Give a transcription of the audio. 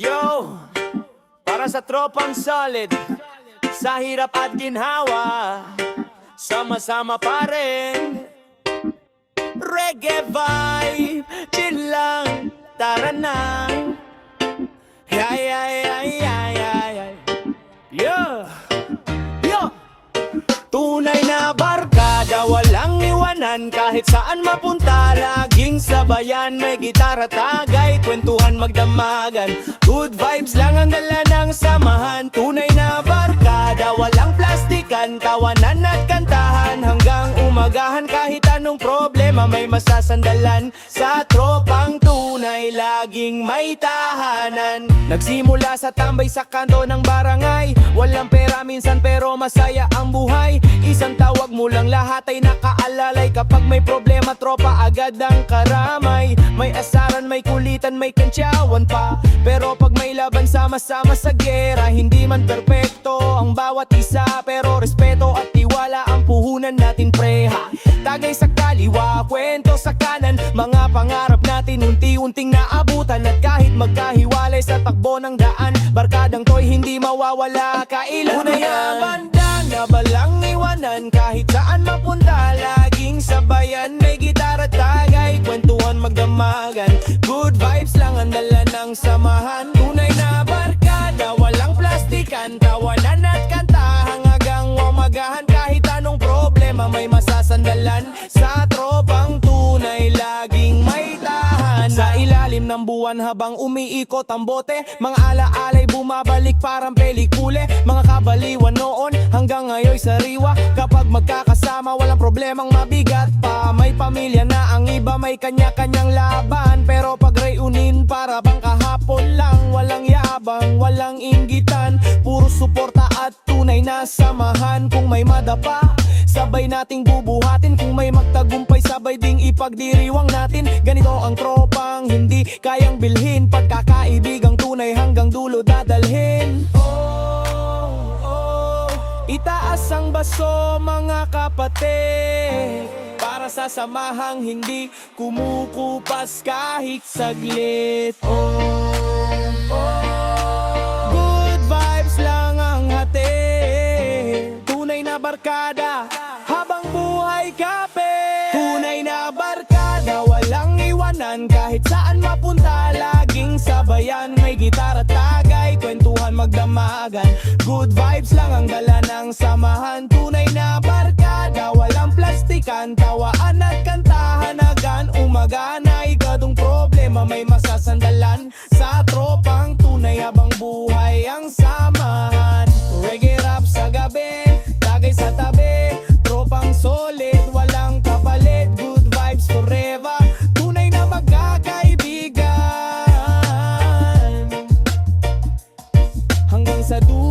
Yo, para sa tropang solid, sa hirap at ginhawa, sama-sama pa rin. Reggae vibe, chill lang, tara na. Ay, ay, ay, ay, ay, ay. Yo, yo. Tunay na barkada, walang iwanan. Kahit saan mapunta, laging sabayan. May gitara tagay, kwentuhan magdamagan. Good vibes lang ang dala ng samahan. Tunay na barkada, walang plastikan. Tawanan at kantahan hanggang umagahan. Kahit anong problema may masasandalan. Sa tropang tunay, laging may tahanan. Nagsimula sa tambay sa kanto ng barangay. Walang pera minsan pero masaya ang buhay. Isang tawag mo lang, lahat ay nakaalalay. Kapag may problema, tropa agad ang karamay. May asaran, may kulitan, may kantsawan pa. Pero pag may laban, sama-sama sa gera. Hindi man perpekto ang bawat isa, pero respeto at tiwala ang puhunan natin, preha. Tagay sa kaliwa, kwento sa kanan. Mga pangarap natin unti-unting naabutan. At kahit magkahiwalay sa takbo ng daan, barkadang to'y hindi mawawala kailanman. Unay ang banda na balang iwanan. Kahit saan mapunta, laging sabayan. May gitara tagay, kwentuhan magdamagan. Good vibes lang ang dala ng samahan. Tunay na barkada, walang plastikan. Tawanan at kanta hanggang umagahan. Kahit anong problema may masasandalan. Sa tropang tunay, laging may tahan. Sa ilalim ng buwan habang umiikot ang bote, mga alaalay bumabalik parang pelikule. Mga kabaliwan noon hanggang ngayon sariwa. Kapag magkakasama walang problemang mabigat pa. May pamilya na ang iba, may kanya-kanyang laban. Pero pag reunion para bang kahapon lang. Walang yabang, walang inggitan. Puro suporta at tunay na samahan. Kung may madapa, sabay nating bubuhatin. Kung may magtagumpay, sabay ding ipagdiriwang natin. Ganito ang tropang hindi kayang bilhin. Pagkakaibigang tunay hanggang dulo dadalhin. Itaas ang baso mga kapatid, para sa samahang hindi kumukupas kahit saglit. Good vibes lang ang hatid. Tunay na barkada habang buhay kape. Tunay na barkada, walang iwanan. Kahit saan mapunta, laging sabayan. May gitara tagay, kwentuhan magdamagan. Good vibes lang ang dala ng samahan. Tunay na barkada, walang plastikan. Tawaan at kantahan hanggang umagana. Ikadong problema may masasandalan. Sa tropang tunay habang buhay ang samahan. Reggae rap sa gabi, tagay sa tabi. Tropang solid, walang kapalit. Good vibes forever, tunay na magkakaibigan. Hanggang sa dulo